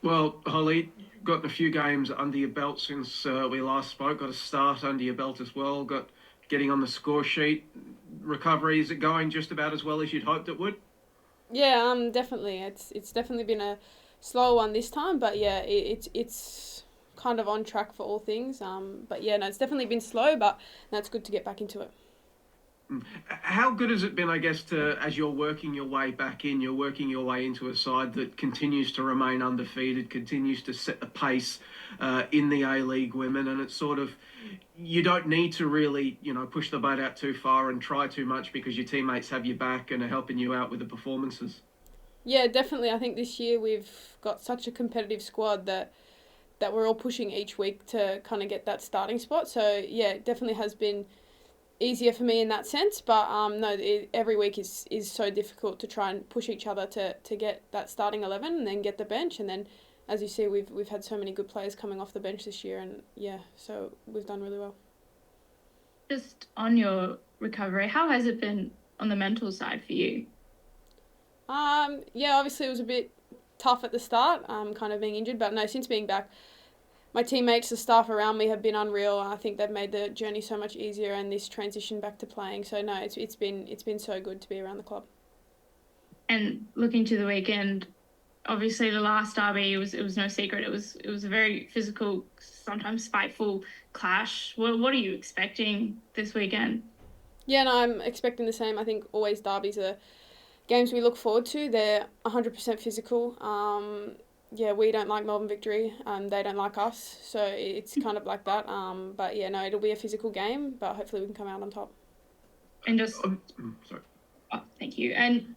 Well, Holly, got a few games under your belt since we last spoke. Got a start under your belt as well. Got getting on the score sheet. Recovery, is it going just about as well as you'd hoped it would? Yeah, definitely. It's definitely been a slower one this time, but yeah, it's kind of on track for all things. But yeah, no, it's definitely been slow, but no, it's good to get back into it. How good has it been, I guess, to as you're working your way back in, you're working your way into a side that continues to remain undefeated, continues to set the pace in the A League women, and it's sort of you don't need to really, push the boat out too far and try too much because your teammates have your back and are helping you out with the performances. Yeah, definitely. I think this year we've got such a competitive squad that we're all pushing each week to kind of get that starting spot. So yeah, it definitely has been easier for me in that sense. But no, every week is so difficult to try and push each other to get that starting 11 and then get the bench. And then, as you see, we've had so many good players coming off the bench this year, and yeah, so we've done really well. Just on your recovery, how has it been on the mental side for you? Yeah, obviously it was a bit tough at the start, kind of being injured, but no, since being back, my teammates, the staff around me have been unreal. I think they've made the journey so much easier and this transition back to playing. So no, it's been so good to be around the club. And looking to the weekend, obviously the last derby it was no secret. It was a very physical, sometimes spiteful clash. What are you expecting this weekend? Yeah, no, I'm expecting the same. I think always derbies are games we look forward to. They're 100% physical. Yeah, we don't like Melbourne Victory. They don't like us. So it's kind of like that. But yeah, no, it'll be a physical game, but hopefully we can come out on top. And just Sorry. oh, thank you. And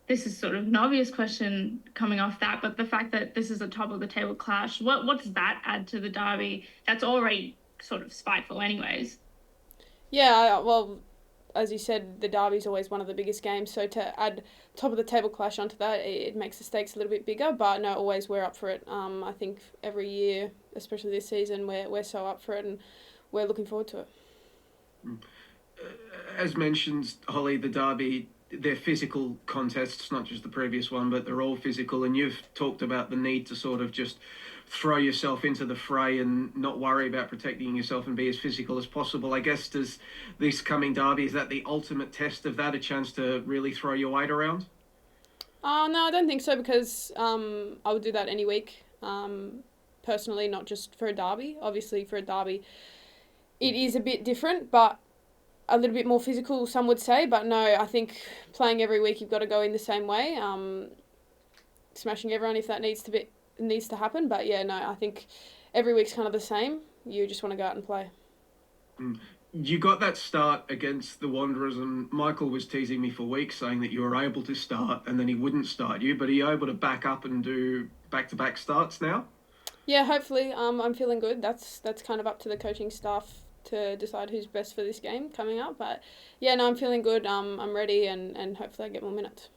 this is sort of an obvious question coming off that, but the fact that this is a top of the table clash, what does that add to the derby? That's already sort of spiteful, anyways. Yeah, well, as you said, the derby's always one of the biggest games. So to add top of the table clash onto that, it makes the stakes a little bit bigger. But no, always we're up for it. I think every year, especially this season, we're so up for it and we're looking forward to it. As mentioned, Holly, the derby, they're physical contests, not just the previous one, but they're all physical. And you've talked about the need to sort of just throw yourself into the fray and not worry about protecting yourself and be as physical as possible. I guess does this coming derby is that the ultimate test of that, a chance to really throw your weight around? No, I don't think so because I would do that any week. Personally, not just for a derby. Obviously, for a derby, it is a bit different, but a little bit more physical, some would say. But no, I think playing every week, you've got to go in the same way, smashing everyone if that needs to happen. But yeah, no, I think every week's kind of the same. You just want to go out and play. Mm. You got that start against the Wanderers, and Michael was teasing me for weeks saying that you were able to start and then he wouldn't start you, but are you able to back up and do back to back starts now? Yeah, hopefully, I'm feeling good. That's kind of up to the coaching staff to decide who's best for this game coming up. But yeah, no, I'm feeling good. I'm ready, and hopefully I get more minutes.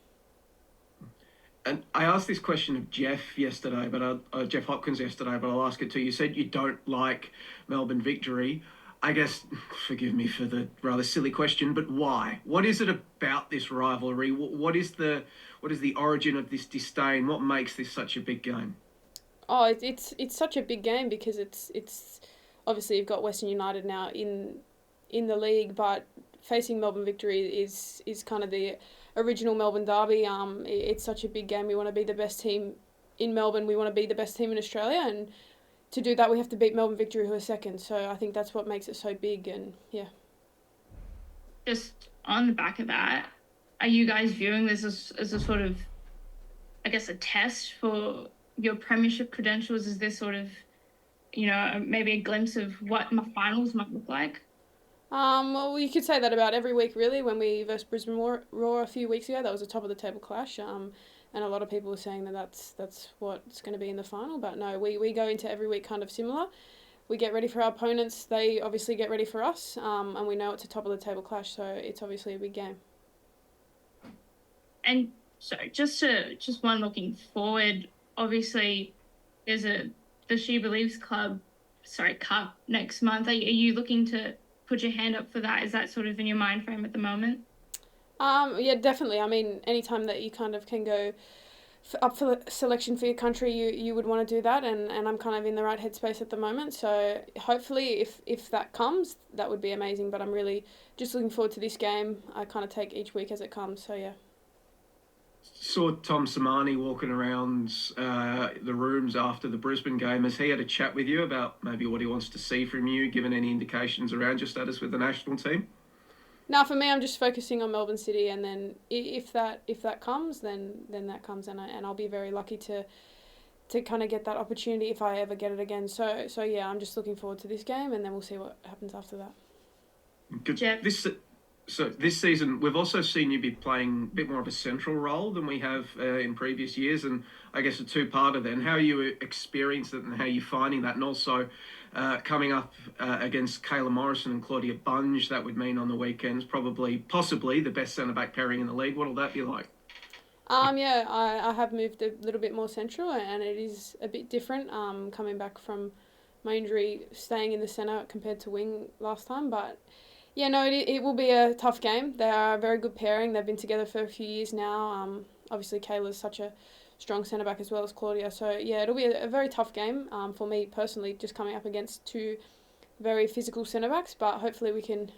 And I asked this question of Jeff yesterday, but Jeff Hopkins yesterday, but I'll ask it to you. You said you don't like Melbourne Victory. I guess, forgive me for the rather silly question, but why? What is it about this rivalry? What is the origin of this disdain? What makes this such a big game? Oh, it's such a big game because it's obviously you've got Western United now in the league, but facing Melbourne Victory is kind of the original Melbourne Derby. It's such a big game. We want to be the best team in Melbourne. We want to be the best team in Australia, and to do that, we have to beat Melbourne Victory, who are second. So I think that's what makes it so big. And yeah, Just on the back of that, are you guys viewing this as a sort of, I guess, a test for your premiership credentials? Is this sort of, maybe a glimpse of what my finals might look like? well, you could say that about every week, really. When we versus Brisbane Roar a few weeks ago, that was a top of the table clash. And a lot of people were saying that that's what's going to be in the final. But no, we go into every week kind of similar. We get ready for our opponents. They obviously get ready for us. And we know it's a top of the table clash, so it's obviously a big game. And so just one looking forward, obviously there's a the She Believes Cup next month. Are you looking to put your hand up for that? Is that sort of in your mind frame at the moment? Yeah, definitely. I mean, anytime that you kind of can go up for selection for your country, you would want to do that, and I'm kind of in the right headspace at the moment. So hopefully, if that comes, that would be amazing. But I'm really just looking forward to this game. I kind of take each week as it comes. So yeah. Saw Tom Samani walking around the rooms after the Brisbane game. Has he had a chat with you about maybe what he wants to see from you, given any indications around your status with the national team? Now for me, I'm just focusing on Melbourne City, and then if that comes, then that comes, and I'll be very lucky to kind of get that opportunity if I ever get it again. So yeah, I'm just looking forward to this game, and then we'll see what happens after that. Good. Jeff. This season, we've also seen you be playing a bit more of a central role than we have in previous years, and I guess a two-parter then. How are you experiencing it, and how are you finding that? And also, coming up against Kayla Morrison and Claudia Bunge, that would mean on the weekends possibly the best centre-back pairing in the league. What'll that be like? Yeah, I have moved a little bit more central, and it is a bit different. Coming back from my injury, staying in the centre compared to wing last time, but. Yeah, no, it will be a tough game. They are a very good pairing. They've been together for a few years now. Obviously, Kayla's such a strong centre-back as well as Claudia. So, yeah, it'll be a very tough game for me personally, just coming up against two very physical centre-backs. But hopefully we can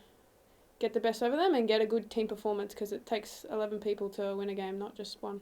get the best over them and get a good team performance, because it takes 11 people to win a game, not just one.